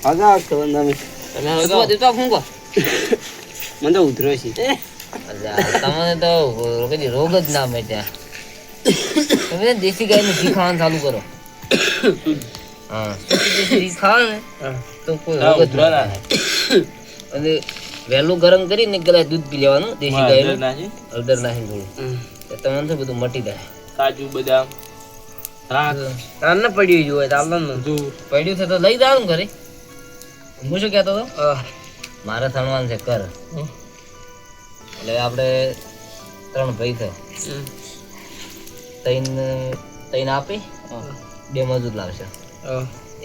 આગા તો તમે હગવા દેતો ફોન કો મને તો ઉધરો છે તમને તો કદી રોગ જ ના મેં ત્યાં તમે દેશી ગાયનું ઘી ખાવાનું ચાલુ કરો હા દેશી ઘી ખાવ ને તો કોઈ રોગ જ ના અને વહેલું ગરમ કરીને કદાચ દૂધ પી લેવાનું દેશી ગાયનું હળદર નાખીને થોડું તમને તો બધું મટી જાય કાજુ બદામ તારને પડ્યું જોઈએ તારને પડ્યું છે તો લઈ જાવ ઘરે હું શું કહેતો હતો મારે થણવાનું છે કર એટલે આપણે 3 ભાઈ છે તૈન આપી 2 મજૂર લાવશે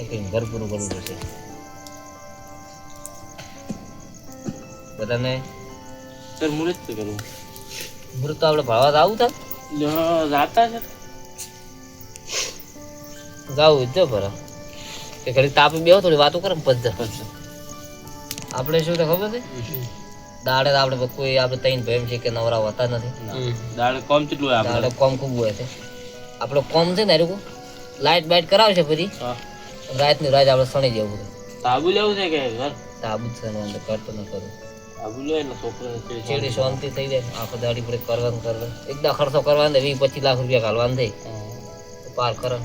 એક ઘર પૂરું કરવું પડશે બધાને સર મુરત કરવું મુહૂર્ત તો આપણે ભાડવા આવું થાય જાતા છે જાવું જ બરાબર કે ઘડી તાપી બેહો થોડી વાતો કરે પછી આપણે શું તો ખબર છે દાડે આપણે કોઈ આપણે તૈન ભેમ છે કે નવરા હોતા નથી દાડે કોમ કેટલું હોય દાડે કોમ ખૂબ હોય છે આપણો કોમ છે ને એનું લાઈટ બાઈટ કરાવશે પછી રાતની રાત આપણે સણી જવું સાબુ લેવું છે કે ઘર સાબુ છે ને અંદર કરતો ન કરું સાબુ લે ને છોકરા ચેડી શાંતિ થઈ જાય આખો દાડી પડે કરવાનું એકદા ખર્ચો કરવાનો 20-25 લાખ રૂપિયા ઘાલવાનું થઈ પાર કરે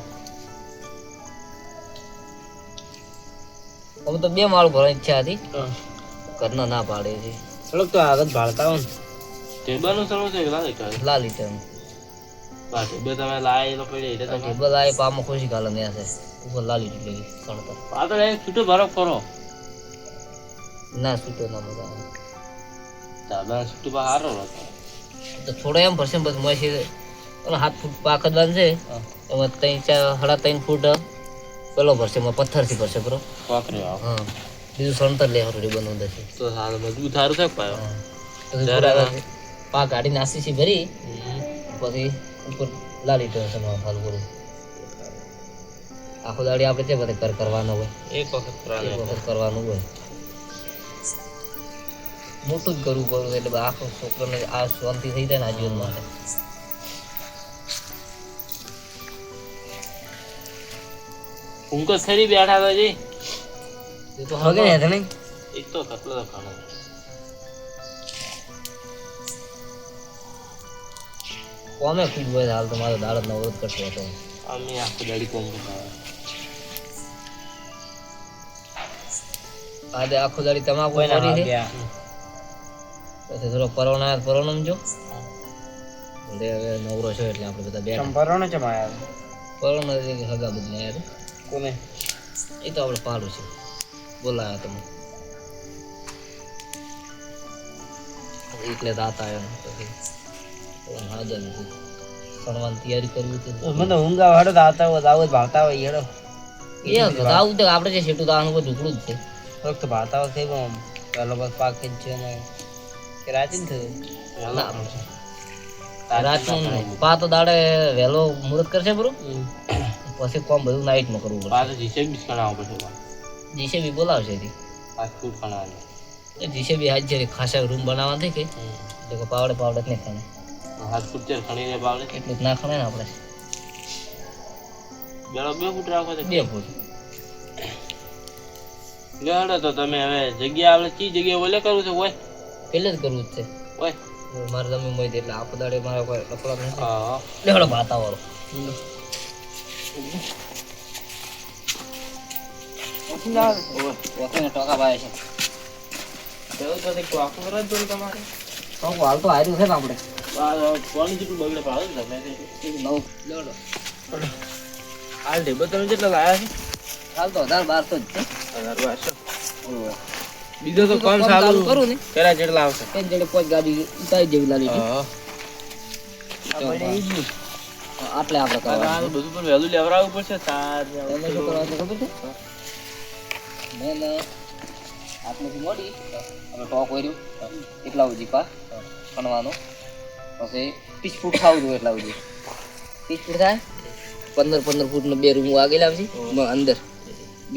હવે તો 2 માળ ભરવાની ઈચ્છા હતી ઘરના ના પાડે છે સડક તો આગળ ભાળતા હોય ને ટેબલનું સડક છે કે લાલી ટેમ ટેબલ તમે લાયેલો પડે એટલે તમે ટેબલ આય પામાં ખુશી ગાલે ને છે ઉપર લાલી ટેબલ સણતર પાછળ એક છૂટો ભરો કરો ના છૂટો ના મજા આવે તાબા છૂટો બહાર હતો તો થોડો એમ ભરશે બસ મોય અને 7 ફૂટ પાકદવાન છે એમાં 3.5 ફૂટ પેલો ભરશે એમાં પથ્થરથી ભરશે બરો કોકરે હા બીજું સણતર લે હરોડી બનાવવું છે તો હાલ મજબૂત સારું થાય પાયો પા ગાડી નાસી છે ભરી પછી ઉપર લાલી ટેન્શન ચાલુ કરું આખો દાડી આપણે છે બધે કર કરવાનો હોય એક વખત કરવાનું હોય મોટું જ કરવું પડે એટલે આખો છોકરાને આ શાંતિ થઈ જાય ને આ જીવન માટે ઉનકો સરી બેઠા હતા જી એ તો હગે ને નહીં એક તો કટલો તો ખાનો કોમે ખૂબ હોય હાલ તો મારો દાડત નો વિરોધ કરતો હતો અમે આખો દાડી કોમ કરતા આજે આખો દાડી તમાકુ કરી છે પછી થોડો પરોણા જો એટલે હવે નવરો છે એટલે આપણે બધા બેઠા પરોણા છે માયા પરોણા હગા બદલે યાર કોને એ તો આપણે પાડું છે બોલાયા તમે એટલે દાતા એમ પછી હાજર નથી સણવાની તૈયારી કરવી હતી મને ઊંઘા વાળો દાતા હોય દાવત ભાવતા હોય હેડો એ આવું તો આપણે જે શેટું દાવાનું કોઈ ઢુકડું જ છે ફક્ત ભાવતા હોય છે પેલો બસ પાક જ છે ને કે રાચીન થયું રાતનું પા તો દાડે વહેલો મુહૂર્ત કરશે બરું પછી કોમ બધું નાઇટમાં કરવું પડે પાછું જીસેબી કરાવવું પડશે જીસેબી બોલાવશે ફાસ્ટ ફૂડ ખાવાનું એ જીસેબી હાજ છે ખાસા રૂમ બનાવવા થઈ કે એટલે પાવડે નહીં ખાને ફાસ્ટ ફૂડ છે ખણીને પાવડે એટલું જ ના ખાને ને આપણે બેડો 2 ફૂટ રાખો તો 2 ફૂટ લેડો તો તમે હવે જગ્યા આપણે કઈ જગ્યાએ ઓલે કરવું છે હોય પેલે જ કરવું જ છે હોય મારે જમીન મળી એટલે આખો દાડે મારા કોઈ લફડા નથી હા લેવડો ભાતાવાળો ટોકા પાય છે તમારે હાલ તો હાર્યું છે ને આપણે પાણી જેટલું બગડે પાડો ને તમે નવ લેવડો હાલ ઢેબો તમે જેટલા લાયા છે હાલ તો 1200 જ છે 1200 બીજો તો કોમ ચાલુ કરું ને પેલા જેટલા આવશે એક જડે 5 ગાડી ઉતારી જેવી લાલી હા આટલે આપણે કરવાનું બધું પણ વહેલું લેવરાવવું પડશે તાર એને શું કરવાનું ખબર છે મેં આટલું મોડી આપણે ટોક કર્યું એટલા સુધી પા ખણવાનો પછી 30 ફૂટ ખાવું જોઈએ એટલા સુધી 30 ફૂટ થાય 15 ફૂટનો 2 રૂમ આગળ આવશે અંદર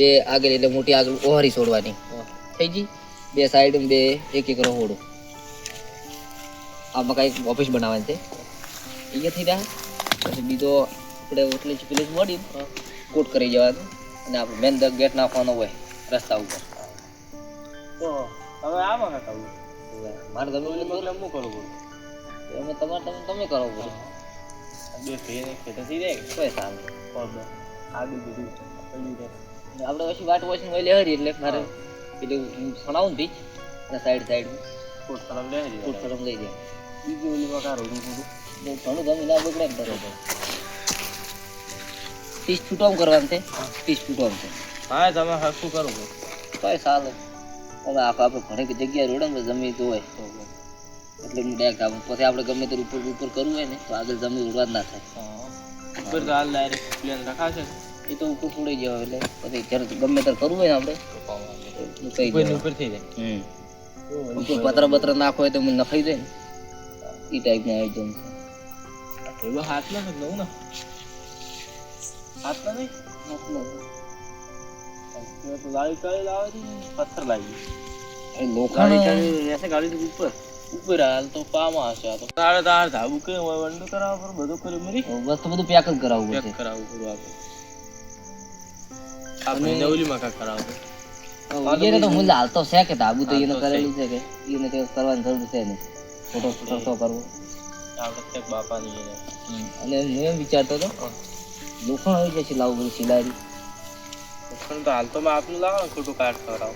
2 આગળ એટલે મોટી આગળ ઓહરી છોડવાની થઈ ગઈ 2 સાઈડ 2 એક રહોડું આમાં કાંઈક ઓફિસ બનાવવાની છે અહીંયા થઈ જાય પછી બીજો આપણે ઓટલી પેલી મોડી કોટ કરી જવાનું અને આપણે મેન ગેટ નાખવાનો હોય રસ્તા ઉપર. તો હવે આમાં કાકા મારે ગમે એટલે એટલું મતલબ શું કરવું અમે તમારે તમે કરો પડે. બે ભાઈને ખેતર થઈ જાય કોઈ સારું. આગળ બધું પડ્યું રહે. આપણે પછી વાટ વોચિંગ હોય લેહરી એટલે મારે પેલું સણાવું ને બીચ અને સાઈડ ફૂટ સલામ લે ફૂટ ફરમ લઈ જાય. બીજું ઓલી વખત રોડું થોડું ઘણું ગમી ના બગડે ને બરોબર. 30 ફૂટ આમ કરવાનું છે. 30 ફૂટ આમ છે. હા તમે હરખું કરવું કોઈ સારું. હવે આપણે ઘણી જગ્યાએ રોડે ને જમીન તો હોય એટલે હું ડાયરેક્ટ આવું. પછી આપણે ગમે તે ઉપર કરવું હોય ને તો આગળ જમીન ઉડવા જ ના થાય. ઉપર તો હાલ ડાયરેક્ટ પ્લેન રખાશે એ તો ઉપર છોડી જવા એટલે પછી જ્યારે ગમે ત્યારે કરવું હોય ને આપણે કઈ ઉપર થઈ જાય ઉપર પતરા બતરા નાખો હોય તો મને નખાઈ જાય ને એ ટાઈપનું આયોજન છે. એવો હાથ ના લઉં ને હાથ ના નહીં તો ગાડી ચાલી લાવે છે પથ્થર લાગી લોખંડ ગાડી ઉપર ઉપર હાલ તો પામાં હશે આ તો તારે તાર ધાબુ કે વંડો કરાવવા પર બધું કરી મરી વસ્તુ બધું પેક જ કરાવવું ચેક પડશે. કરાવવું પડું આપણે નવલીમાં કાંઈ કરાવવું એને તો મૂલ્ય હાલતો છે કે ધાબુ તો એને હાલતો છે. કરેલું છે કે એને તો કરવાની જરૂર છે નહીં. ફોટો તો કરવો. આપણે ચેક બાપાની એને અને હું એમ વિચારતો હતો લોખંડ આવી જશે લાવું બધું સિલારી. તો હાલ તો મેં આપનું લાવો ને ખોટું કાઢ કરાવ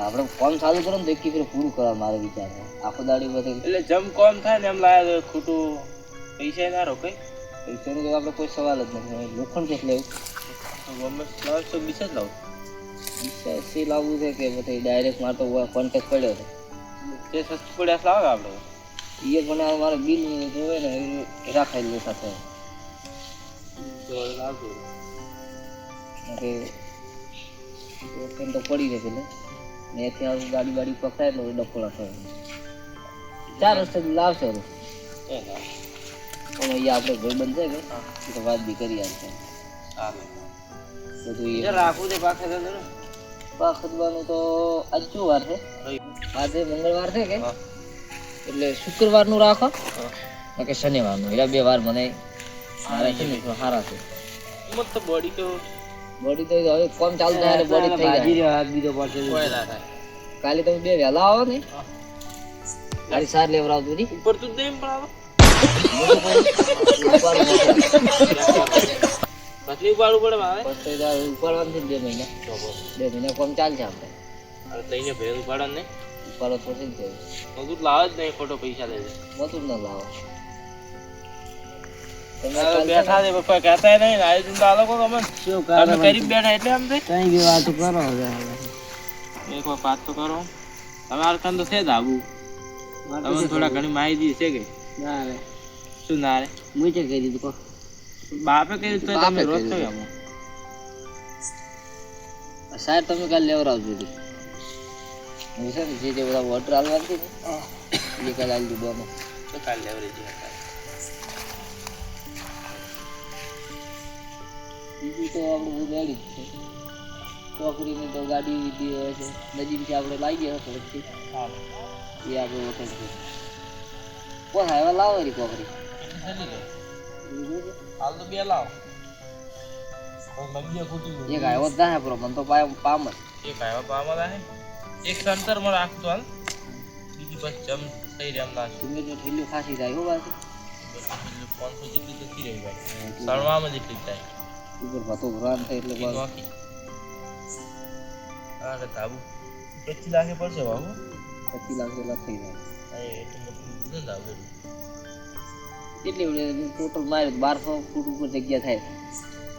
આપણે કોમ ચાલુ કરો ને તો એક ફેર પૂરું કરવા મારો વિચાર છે. આખો દાડી બધે એટલે જમ કોમ થાય ને એમ લાયા તો ખોટું પૈસા ના રોકાય પૈસાનો તો આપણે કોઈ સવાલ જ નથી. લોખંડ કેટલે તો ગમે લાવ તો બીસ જ લાવ સસ્તી લાવવું છે કે પછી ડાયરેક્ટ મારે તો કોન્ટેક્ટ પડ્યો છે. જે સસ્તું પડ્યા લાવે આપણે એ પણ આ મારે બિલ જોવે ને એ રાખેલું સાથે તો પડી રહે પેલે ને ત્યાં ગાડી વાડી પકડાય એટલે ડફોળા થાય. 4 રસ્તે લાવશે પણ અહીંયા આપણે ભાઈબંધ છે કે તો વાત બી કરી આવશે બધું એ રાખવું છે પાછળ પાક ખતવાનું તો આજ શું વાર છે? આજે મંગળવાર છે કે એટલે શુક્રવારનું રાખો કે શનિવારનું. એલા 2 વાર મને સારા છે ને સારા છે. મત તો બોડી તો બોડી તો હવે કોમ ચાલુ થાય એટલે બોડી થઈ જાય. હાથ બીજો પડશે કોઈ ના થાય કાલે તમે 2 વહેલા આવો ને ગાડી સાર લેવડાવતું હતી ઉપર તું નહીં પણ આવે પતલી ઉપાડવું પડે મારે ઉપાડવાનું છે 2 મહિના. 2 મહિના કોમ ચાલશે આપણે. અરે લઈને ભેર ઉપાડે ને ઉપાડો તો છે જ મજૂર લાવે જ નહીં ખોટો પૈસા લે છે મતું જ ન લાવો. બેઠા છે કોઈ કહેતા નહીં ને આયોજન તો આ લોકો ગમે અમે કરી બેઠા એટલે એમ થઈ કઈ બી વાત કરો એક વાર વાત તો કરો તમારે કાન તો છે જ આવું તમને થોડા ઘણી માહિતી છે કે ના રે શું ના રે મું ચેક કરી દીધું કો બાપે કહ્યું તો તમે રોજ છો એમ સાહેબ તમે કાલે લેવડાવજો હતી. હું છે ને જે બધા વોટર હાલવા હતી ને એ કાલે આવી દીધું. તો કાલ લેવરે જઈએ બીજું તો આપણે બધું રેડી જ છે. ચોકડીની તો ગાડી લીધી હોય છે નજીકથી આપણે લાવી ગયા પછી એ આપણે વખત છે કોઈ હાઈવા લાવો રી ચોકડી હાલ તો બે લાવ લગીએ ફૂટી એક હાઈવો જ ના પણ મને તો પામ જ એક આવ્યા પામાં લાગે એક સંતર માં રાખતો હાલ બીજી બસ જમ થઈ રહ્યા એમ લાગે તમે જો ઠેલ્યું ખાસી જાય હો બાજુ 500 જેટલી જતી રહી ભાઈ સળવામાં જેટલી થાય ઉપર ભાતો ભરવાનું થાય એટલે બસ બાકી હા ને ધાબુ 25 લાખે પડશે બાબુ 25 લાખ જેટલા થઈ જાય. હા એટલું મોટું નથી ધાબુ કેટલી વડે ટોટલ મારે 1200 ફૂટ ઉપર જગ્યા થાય.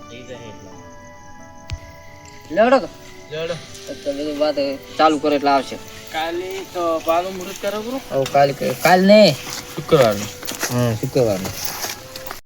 થઈ જાય એટલા લેવડો જડો તમે વાત ચાલુ કરો એટલે આવશે. કાલે તો પાનું મુહૂર્ત કરો બરો કાલ ને શુક્રવારનું હા શુક્રવારનું